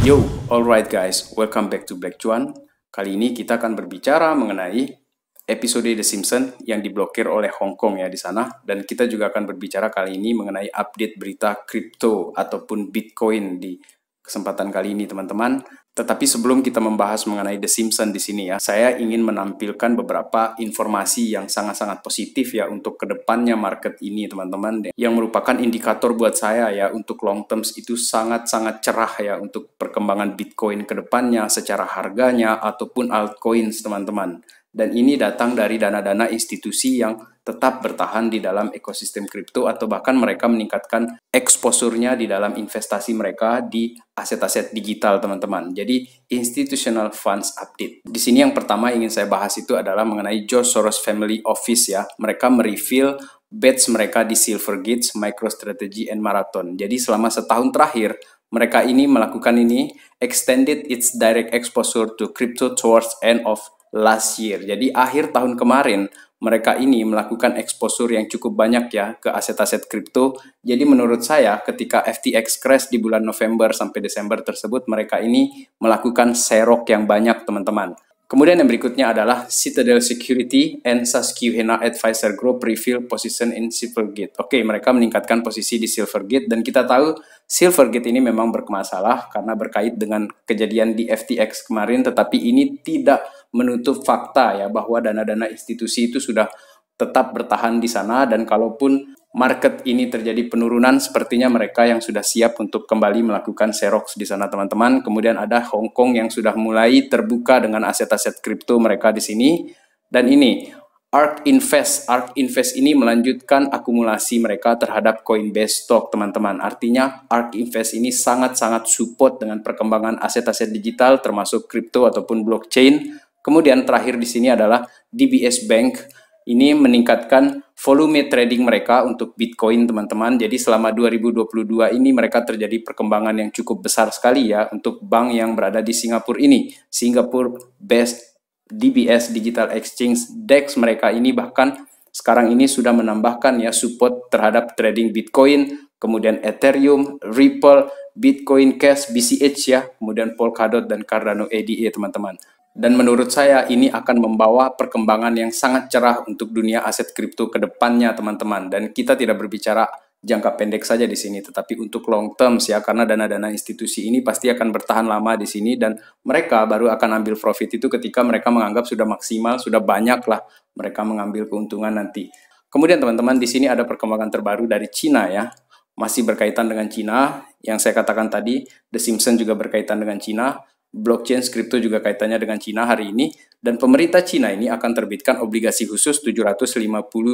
Yo, alright guys, welcome back to Black Cuan. Kali ini kita akan berbicara mengenai episode The Simpsons yang diblokir oleh Hong Kong ya di sana. Dan kita juga akan berbicara kali ini mengenai update berita kripto ataupun Bitcoin di kesempatan kali ini teman-teman. Tetapi sebelum kita membahas mengenai The Simpsons di sini ya, saya ingin menampilkan beberapa informasi yang sangat-sangat positif ya untuk kedepannya market ini teman-teman, yang merupakan indikator buat saya ya untuk long terms itu sangat-sangat cerah ya untuk perkembangan Bitcoin kedepannya secara harganya ataupun altcoins teman-teman. Dan ini datang dari dana-dana institusi yang tetap bertahan di dalam ekosistem kripto atau bahkan mereka meningkatkan exposure-nya di dalam investasi mereka di aset-aset digital teman-teman. Jadi institutional funds update. Di sini yang pertama ingin saya bahas itu adalah mengenai George Soros Family Office ya. Mereka mereveal bets mereka di Silvergate, MicroStrategy, and Marathon. Jadi selama setahun terakhir mereka ini melakukan ini extended its direct exposure to crypto towards end of last year. Jadi akhir tahun kemarin mereka ini melakukan exposure yang cukup banyak ya ke aset-aset kripto. Jadi menurut saya ketika FTX crash di bulan November sampai Desember tersebut mereka ini melakukan serok yang banyak teman-teman. Kemudian yang berikutnya adalah Citadel Security and Susquehanna Advisor Group reveal position in Silvergate. Oke, mereka meningkatkan posisi di Silvergate dan kita tahu Silvergate ini memang bermasalah karena berkait dengan kejadian di FTX kemarin, tetapi ini tidak menutup fakta ya bahwa dana-dana institusi itu sudah tetap bertahan di sana, dan kalaupun market ini terjadi penurunan sepertinya mereka yang sudah siap untuk kembali melakukan seroks di sana teman-teman. Kemudian ada Hong Kong yang sudah mulai terbuka dengan aset-aset kripto mereka di sini. Dan ini ARK Invest ini melanjutkan akumulasi mereka terhadap Coinbase stock teman-teman. Artinya ARK Invest ini sangat-sangat support dengan perkembangan aset-aset digital termasuk kripto ataupun blockchain. Kemudian terakhir di sini adalah DBS Bank. Ini meningkatkan volume trading mereka untuk Bitcoin teman-teman. Jadi selama 2022 ini mereka terjadi perkembangan yang cukup besar sekali ya untuk bank yang berada di Singapura ini. Singapore Based DBS Digital Exchange DEX mereka ini bahkan sekarang ini sudah menambahkan ya support terhadap trading Bitcoin, kemudian Ethereum, Ripple, Bitcoin Cash, BCH ya, kemudian Polkadot dan Cardano ADA teman-teman. Dan menurut saya ini akan membawa perkembangan yang sangat cerah untuk dunia aset kripto ke depannya teman-teman. Dan kita tidak berbicara jangka pendek saja di sini, tetapi untuk long terms ya, karena dana-dana institusi ini pasti akan bertahan lama di sini dan mereka baru akan ambil profit itu ketika mereka menganggap sudah maksimal, sudah banyak lah mereka mengambil keuntungan nanti. Kemudian teman-teman di sini ada perkembangan terbaru dari Cina ya. Masih berkaitan dengan Cina, yang saya katakan tadi, The Simpsons juga berkaitan dengan Cina. Blockchain kripto juga kaitannya dengan Cina hari ini, dan pemerintah Cina ini akan terbitkan obligasi khusus 750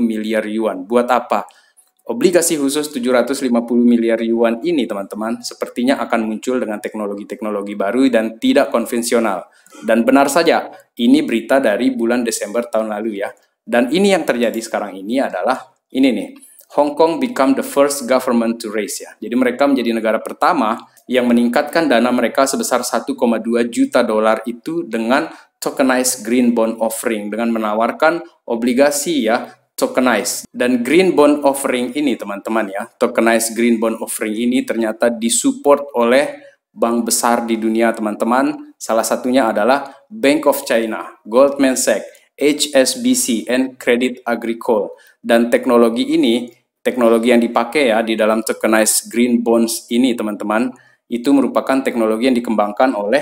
miliar yuan. Buat apa? Obligasi khusus 750 miliar yuan ini teman-teman sepertinya akan muncul dengan teknologi-teknologi baru dan tidak konvensional. Dan benar saja, ini berita dari bulan Desember tahun lalu ya. Dan ini yang terjadi sekarang ini adalah ini nih. Hong Kong become the first government to raise ya. Jadi mereka menjadi negara pertama yang meningkatkan dana mereka sebesar 1,2 juta dolar itu dengan tokenized green bond offering, dengan menawarkan obligasi ya tokenized. Dan green bond offering ini teman-teman ya, tokenized green bond offering ini ternyata disupport oleh bank besar di dunia teman-teman. Salah satunya adalah Bank of China, Goldman Sachs, HSBC, and Credit Agricole. Dan teknologi ini, teknologi yang dipakai ya di dalam tokenized green bonds ini teman-teman, itu merupakan teknologi yang dikembangkan oleh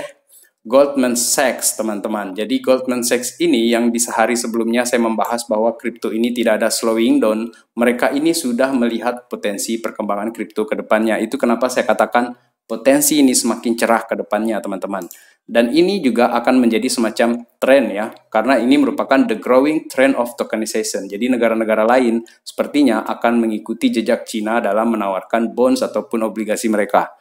Goldman Sachs teman-teman. Jadi Goldman Sachs ini yang di sehari sebelumnya saya membahas bahwa kripto ini tidak ada slowing down, mereka ini sudah melihat potensi perkembangan kripto ke depannya. Itu kenapa saya katakan potensi ini semakin cerah ke depannya teman-teman. Dan ini juga akan menjadi semacam tren ya, karena ini merupakan the growing trend of tokenization. Jadi negara-negara lain sepertinya akan mengikuti jejak Cina dalam menawarkan bonds ataupun obligasi mereka.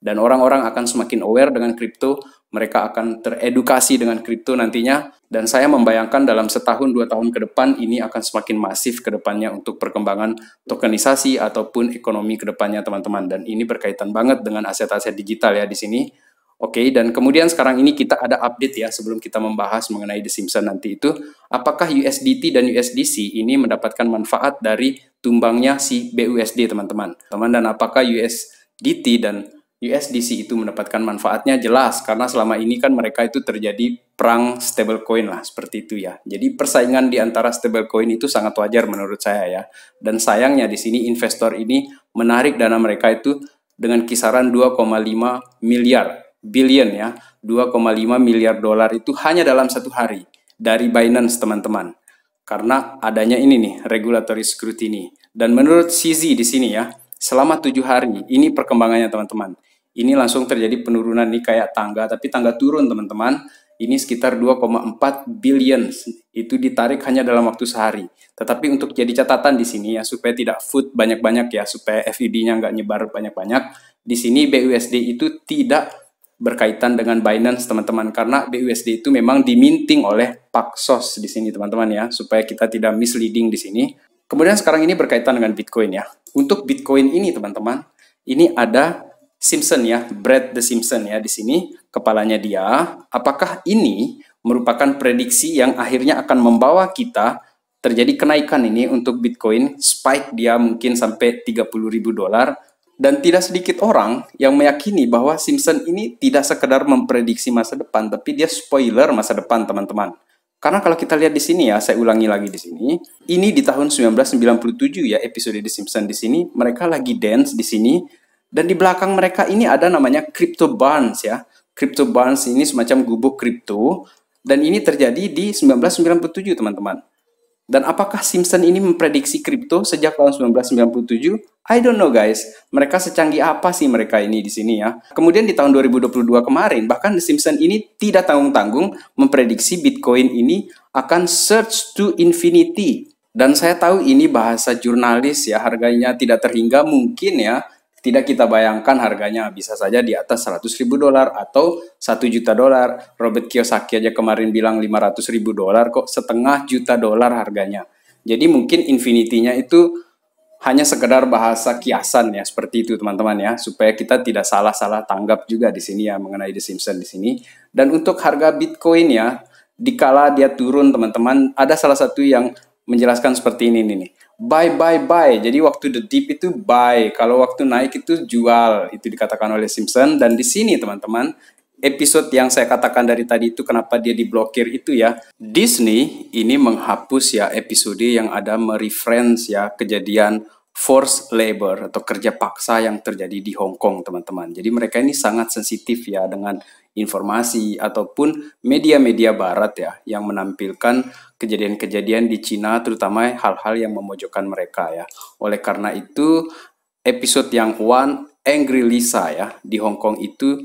Dan orang-orang akan semakin aware dengan kripto, mereka akan teredukasi dengan kripto nantinya. Dan saya membayangkan dalam setahun 2 tahun ke depan ini akan semakin masif ke depannya untuk perkembangan tokenisasi ataupun ekonomi ke depannya teman-teman. Dan ini berkaitan banget dengan aset-aset digital ya di sini. Oke, dan kemudian sekarang ini kita ada update ya sebelum kita membahas mengenai The Simpsons nanti itu, apakah USDT dan USDC ini mendapatkan manfaat dari tumbangnya si BUSD teman-teman. Dan apakah USDT dan USDC itu mendapatkan manfaatnya jelas karena selama ini kan mereka itu terjadi perang stablecoin lah seperti itu ya. Jadi persaingan di antara stablecoin itu sangat wajar menurut saya ya. Dan sayangnya di sini investor ini menarik dana mereka itu dengan kisaran 2,5 miliar billion ya, 2,5 miliar dolar itu hanya dalam satu hari dari Binance teman-teman. Karena adanya ini nih regulatory scrutiny. Dan menurut CZ di sini ya, selama 7 hari ini perkembangannya teman-teman. Ini langsung terjadi penurunan nih kayak tangga, tapi tangga turun teman-teman. Ini sekitar 2,4 billion itu ditarik hanya dalam waktu sehari. Tetapi untuk jadi catatan di sini ya supaya tidak food banyak-banyak ya, supaya FUD-nya nggak nyebar banyak-banyak. Di sini BUSD itu tidak berkaitan dengan Binance teman-teman karena BUSD itu memang diminting oleh Paxos di sini teman-teman ya, supaya kita tidak misleading di sini. Kemudian sekarang ini berkaitan dengan Bitcoin ya. Untuk Bitcoin ini teman-teman, ini ada Simpson ya, Brad the Simpson ya di sini, kepalanya dia. Apakah ini merupakan prediksi yang akhirnya akan membawa kita terjadi kenaikan ini untuk Bitcoin, spike dia mungkin sampai 30.000 dolar. Dan tidak sedikit orang yang meyakini bahwa Simpson ini tidak sekedar memprediksi masa depan, tapi dia spoiler masa depan teman-teman. Karena kalau kita lihat di sini ya, saya ulangi lagi di sini. Ini di tahun 1997 ya episode The Simpsons di sini, mereka lagi dance di sini dan di belakang mereka ini ada namanya Crypto Barns ya. Crypto Barns ini semacam gubuk kripto dan ini terjadi di 1997 teman-teman. Dan apakah Simpson ini memprediksi kripto sejak tahun 1997? I don't know guys. Mereka secanggih apa sih mereka ini di sini ya. Kemudian di tahun 2022 kemarin, bahkan The Simpson ini tidak tanggung-tanggung memprediksi Bitcoin ini akan surge to infinity. Dan saya tahu ini bahasa jurnalis ya, harganya tidak terhingga mungkin ya. Tidak kita bayangkan harganya bisa saja di atas 100.000 dolar atau 1 juta dolar. Robert Kiyosaki aja kemarin bilang 500.000 dolar kok setengah juta dolar harganya. Jadi mungkin infinity-nya itu hanya sekedar bahasa kiasan ya, seperti itu teman-teman ya, supaya kita tidak salah-salah tanggap juga di sini ya mengenai The Simpsons di sini. Dan untuk harga Bitcoin ya, dikala dia turun teman-teman, ada salah satu yang menjelaskan seperti ini nih. Buy, buy, buy. Jadi waktu the dip itu buy, kalau waktu naik itu jual. Itu dikatakan oleh Simpson. Dan di sini teman-teman, episode yang saya katakan dari tadi itu kenapa dia diblokir itu ya, Disney ini menghapus ya episode yang ada mereference ya kejadian forced labor atau kerja paksa yang terjadi di Hong Kong teman-teman. Jadi mereka ini sangat sensitif ya dengan informasi ataupun media-media barat ya yang menampilkan kejadian-kejadian di Cina, terutama hal-hal yang memojokkan mereka ya. Oleh karena itu episode yang One Angry Lisa ya di Hong Kong itu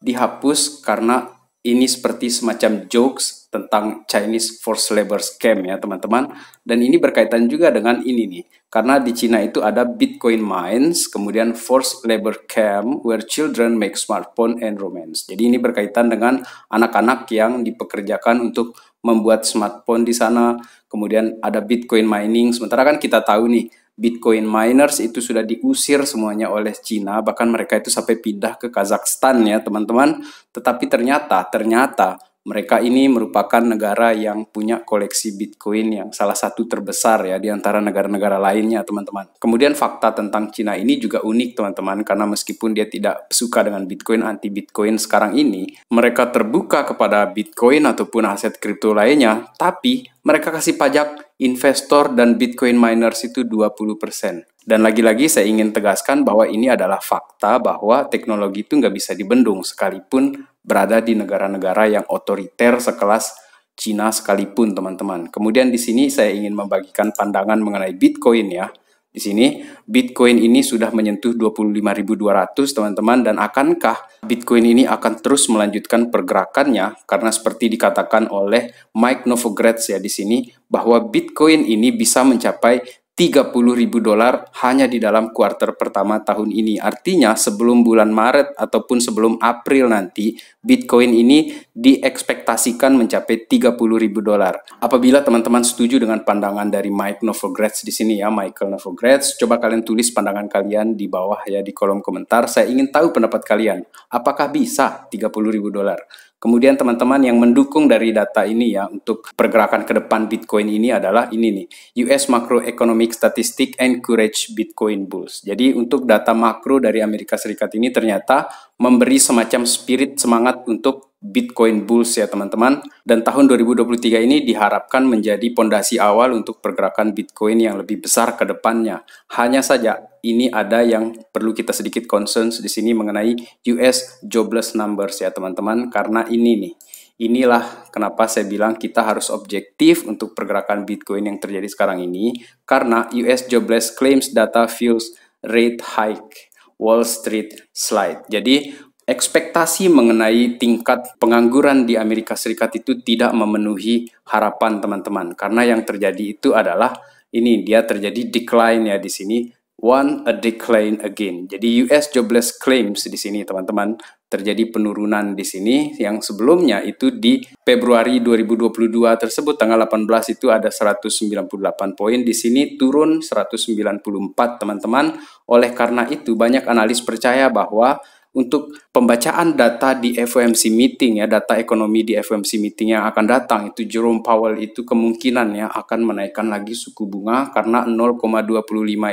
dihapus karena ini seperti semacam jokes tentang Chinese forced labor scam ya teman-teman. Dan ini berkaitan juga dengan ini nih. Karena di Cina itu ada Bitcoin mines, kemudian forced labor camp where children make smartphone and romance. Jadi ini berkaitan dengan anak-anak yang dipekerjakan untuk membuat smartphone di sana. Kemudian ada Bitcoin mining. Sementara kan kita tahu nih, Bitcoin miners itu sudah diusir semuanya oleh Cina, bahkan mereka itu sampai pindah ke Kazakhstan ya teman-teman. Tetapi ternyata mereka ini merupakan negara yang punya koleksi Bitcoin yang salah satu terbesar ya di antara negara-negara lainnya teman-teman. Kemudian fakta tentang Cina ini juga unik teman-teman, karena meskipun dia tidak suka dengan Bitcoin, anti Bitcoin sekarang ini, mereka terbuka kepada Bitcoin ataupun aset kripto lainnya, tapi mereka kasih pajak investor dan Bitcoin miners itu 20%. Dan lagi-lagi saya ingin tegaskan bahwa ini adalah fakta bahwa teknologi itu nggak bisa dibendung sekalipun berada di negara-negara yang otoriter sekelas Cina sekalipun teman-teman. Kemudian di sini saya ingin membagikan pandangan mengenai Bitcoin ya. Di sini Bitcoin ini sudah menyentuh 25.200 teman-teman, dan akankah Bitcoin ini akan terus melanjutkan pergerakannya? Karena seperti dikatakan oleh Mike Novogratz ya di sini bahwa Bitcoin ini bisa mencapai 30.000 dolar hanya di dalam kuartal pertama tahun ini. Artinya sebelum bulan Maret ataupun sebelum April nanti, Bitcoin ini diekspektasikan mencapai 30.000 dolar. Apabila teman-teman setuju dengan pandangan dari Mike Novogratz di sini ya, Michael Novogratz, coba kalian tulis pandangan kalian di bawah ya di kolom komentar. Saya ingin tahu pendapat kalian. Apakah bisa 30.000 dolar? Kemudian teman-teman yang mendukung dari data ini ya untuk pergerakan ke depan Bitcoin ini adalah ini nih, US Macroeconomic Statistic Encourage Bitcoin Bulls. Jadi untuk data makro dari Amerika Serikat ini ternyata memberi semacam spirit semangat untuk Bitcoin Bulls ya teman-teman. Dan tahun 2023 ini diharapkan menjadi pondasi awal untuk pergerakan Bitcoin yang lebih besar ke depannya. Hanya saja ini ada yang perlu kita sedikit concerns di sini mengenai US jobless numbers ya teman-teman, karena ini nih. Inilah kenapa saya bilang kita harus objektif untuk pergerakan Bitcoin yang terjadi sekarang ini, karena US jobless claims data fuels rate hike, Wall Street slide. Jadi ekspektasi mengenai tingkat pengangguran di Amerika Serikat itu tidak memenuhi harapan teman-teman, karena yang terjadi itu adalah ini dia terjadi decline ya di sini. A decline again. Jadi US jobless claims di sini teman-teman terjadi penurunan di sini yang sebelumnya itu di Februari 2022 tersebut tanggal 18 itu ada 198 poin, di sini turun 194 teman-teman. Oleh karena itu banyak analis percaya bahwa untuk pembacaan data di FOMC meeting ya, data ekonomi di FOMC meeting yang akan datang itu Jerome Powell itu kemungkinan ya akan menaikkan lagi suku bunga karena 0,25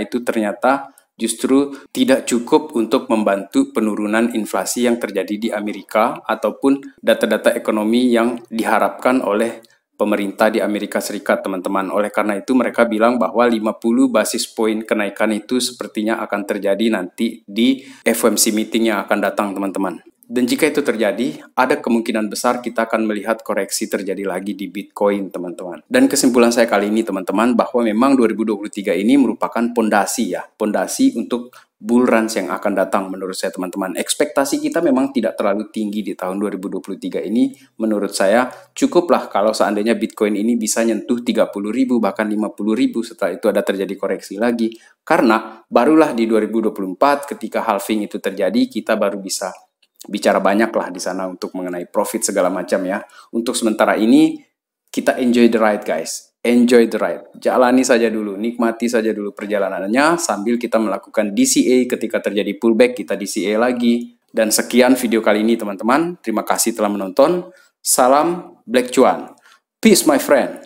itu ternyata justru tidak cukup untuk membantu penurunan inflasi yang terjadi di Amerika ataupun data-data ekonomi yang diharapkan oleh pemerintah di Amerika Serikat teman-teman. Oleh karena itu mereka bilang bahwa 50 basis poin kenaikan itu sepertinya akan terjadi nanti di FOMC meeting yang akan datang teman-teman. Dan jika itu terjadi, ada kemungkinan besar kita akan melihat koreksi terjadi lagi di Bitcoin teman-teman. Dan kesimpulan saya kali ini teman-teman bahwa memang 2023 ini merupakan pondasi ya, pondasi untuk bull runs yang akan datang menurut saya teman-teman. Ekspektasi kita memang tidak terlalu tinggi di tahun 2023 ini. Menurut saya cukuplah kalau seandainya Bitcoin ini bisa nyentuh 30.000 bahkan 50.000 setelah itu ada terjadi koreksi lagi. Karena barulah di 2024 ketika halving itu terjadi kita baru bisa bicara banyak lah di sana untuk mengenai profit segala macam ya. Untuk sementara ini kita enjoy the ride guys. Enjoy the ride. Jalani saja dulu, nikmati saja dulu perjalanannya sambil kita melakukan DCA. Ketika terjadi pullback kita DCA lagi. Dan sekian video kali ini teman-teman. Terima kasih telah menonton. Salam Black Cuan. Peace my friend.